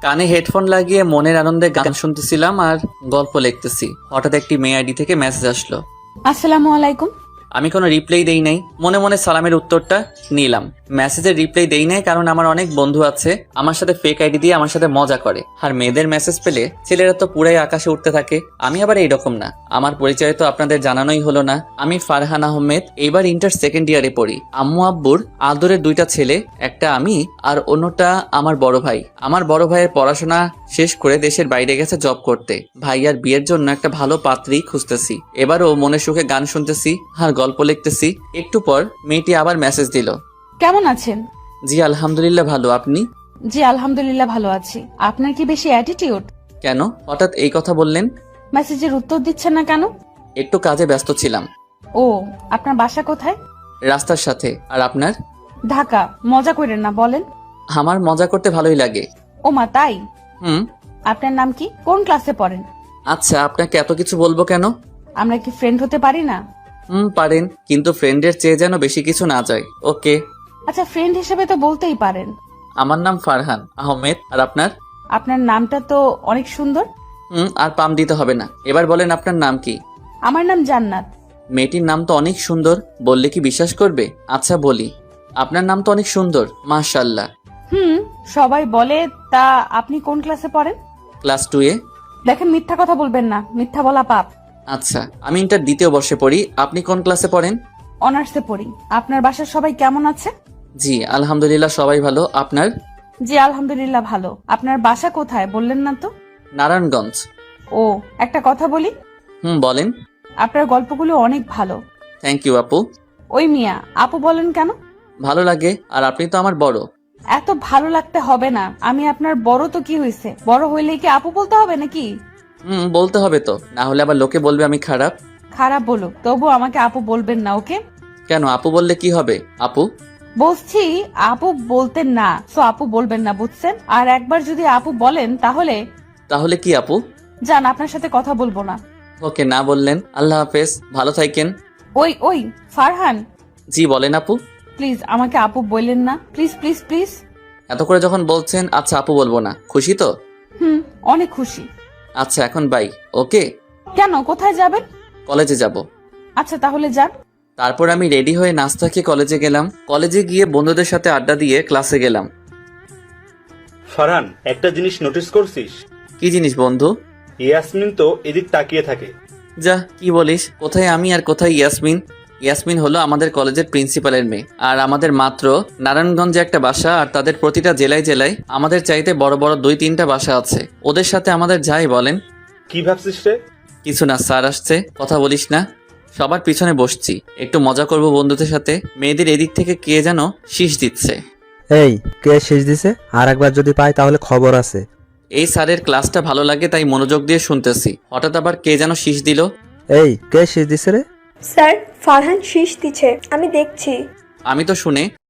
কানে হেডফোন লাগিয়ে মনের আনন্দে গান শুনতেছিলাম আর গল্প লিখতেছি। হঠাৎ একটি মেয়ে আইডি থেকে মেসেজ আসলো। আসসালামু আলাইকুম। আমি কোনো রিপ্লাই দেই নাই, মনে মনে সালামের উত্তরটা নিলাম। মেসেজের রিপ্লাই দেই নাই কারণ আমার অনেক বন্ধু আছে আমার সাথে ফেক আইডি দিয়ে আমার সাথে মজা করে, আর মেয়েদের মেসেজ পেলে ছেলেরা তো পুরাই আকাশে উঠতে থাকে। আমি আবার এইরকম না। আমার পরিচয় তো আপনাদের জানানোই হলো না। আমি ফারহান আহমেদ, এইবার ইন্টার সেকেন্ড ইয়ারে পড়ি। আম্মু আব্বুর আদরের দুইটা ছেলে, একটা আমি আর অন্যটা আমার বড় ভাই। আমার বড় ভাইয়ের পড়াশোনা শেষ করে দেশের বাইরে গেছে জব করতে। ভাইয়ার বিয়ের জন্য একটা ভালো পাত্রী খুঁজতেছি। এবারও মনে সুখে গান শুনতেছি আর গল্প লিখতেছি। একটু পর মেয়েটি আবার মেসেজ দিল। কেমন আছেন? জি আলহামদুলিল্লাহ ভালো, আপনি? জি আলহামদুলিল্লাহ ভালো আছি। আপনার কি বেশি অ্যাটিটিউড? কেন হঠাৎ এই কথা বললেন? মেসেজের উত্তর দিচ্ছেন না কেন? একটু কাজে ব্যস্ত ছিলাম। ও, আপনার বাসা কোথায়? রাস্তার সাথে। আর আপনার? ঢাকা। মজা করেন না, বলেন। আমার মজা করতে ভালোই লাগে। ও মা, তাই? হুম। আপনার নাম কি? কোন ক্লাসে পড়েন? আচ্ছা, আপনাকে এত কিছু বলবো কেন? আমরা কি ফ্রেন্ড হতে পারি না? পারেন, কিন্তু ফ্রেন্ডের চেয়ে যেন বেশি কিছু না যায়। ওকে। আচ্ছা, ফ্রেন্ড হিসেবে তো বলতেই পারেন। আমার নাম ফারহান আহমেদ। আর আপনার? আপনার নামটা তো অনেক সুন্দর। আর পাম দিতে হবে না। এবার বলেন আপনার নাম কি? আমার নাম জান্নাত। মেয়েটির নাম তো অনেক সুন্দর, বললে কি বিশ্বাস করবে? আচ্ছা বলি, আপনার নাম তো অনেক সুন্দর, মাশাআল্লাহ। সবাই বলে। তা আপনি কোন ক্লাসে পড়েন? ক্লাস 2 এ। দেখেন, মিথ্যা কথা বলবেন না, মিথ্যা বলা পাপ। আচ্ছা, আমি ইন্টার দ্বিতীয় বর্ষে পড়ি। আপনি কোন ক্লাসে পড়েন? অনার্সে পড়ি। আপনার বাসার সবাই কেমন আছে? জি আলহামদুলিল্লাহ সবাই ভালো। আপনার? জি আলহামদুলিল্লাহ ভালো। আপনার বাসা কোথায় বললেন না তো? নারায়ণগঞ্জ। ও, একটা কথা বলি। বলেন। আপনার গল্পগুলো অনেক ভালো। থ্যাংক ইউ আপু। ওই মিয়া, আপু বলেন কেন? ভালো লাগে, আর আপনি তো আমার বড়। এত ভালো লাগতে হবে না। আমি আপনার বড় তো কি হয়েছে, বড় হইলে কি আপু বলতে হবে নাকি? বলতে হবে তো, না হলে আবার লোকে বলবে আমি খারাপ। খারাপ বলুক, তবু আমাকে আপু বলবেন না, ওকে? কেন, আপু বললে কি হবে? আপু বলছি আপু বলতেন না, তো আপু বলবেন না, বুঝছেন? আর একবার যদি আপু বলেন তাহলে তাহলে কি আপু? যান, আপনার সাথে কথা বলবো না। ওকে, না বললেন। আল্লাহ হাফেজ, ভালো থাকেন। ওই ওই ফারহান, জি বলেন আপু। প্লিজ আমাকে আপু বললেন না, প্লিজ প্লিজ প্লিজ। এত করে যখন বলছেন, আচ্ছা আপু বলবো না। খুশি তো? অনেক খুশি। আচ্ছা এখন বাই। ওকে। কেন, কোথায় যাবেন? কলেজে যাব। আচ্ছা তাহলে যান। তারপর আমি রেডি হয়ে নাস্তা খেয়ে কলেজে গেলাম। কলেজে গিয়ে বন্ধুদের সাথে আড্ডা দিয়ে ক্লাসে গেলাম। ফারহান, একটা জিনিস নোটিস করছিস? কি জিনিস বন্ধু? ইয়াসমিন তো এদিক তাকিয়ে থাকে। যা, কি বলিস? কোথায় আমি আর কোথায় ইয়াসমিন? ইয়াসমিন হলো আমাদের কলেজের প্রিন্সিপালের মেয়ে, আর আমাদের মাত্র নারায়ণগঞ্জে একটা বাসা, আর তাদের প্রতিটা জেলায় জেলায় আমাদের চাইতে বড় বড় 2-3টা বাসা আছে। ওদের সাথে আমাদের যাই বলেন। কি ভাবছিস রে? কিছু না, স্যার আসছে, কথা বলিস না। সবার পিছনে বসছি, একটু মজা করব বন্ধুদের সাথে। মেয়েদের এদিক থেকে কে যেন শীষ দিচ্ছে। এই, কে শেষ দিছে? আর একবার যদি পাই তাহলে খবর আছে। এই স্যারের ক্লাসটা ভালো লাগে তাই মনোযোগ দিয়ে শুনতেছি। হঠাৎ আবার কে যেন শীষ দিল। এই, কে শেষ দিছে রে? স্যার, ফারহান শীষ দিচ্ছে, আমি দেখছি। আমি তো শুনে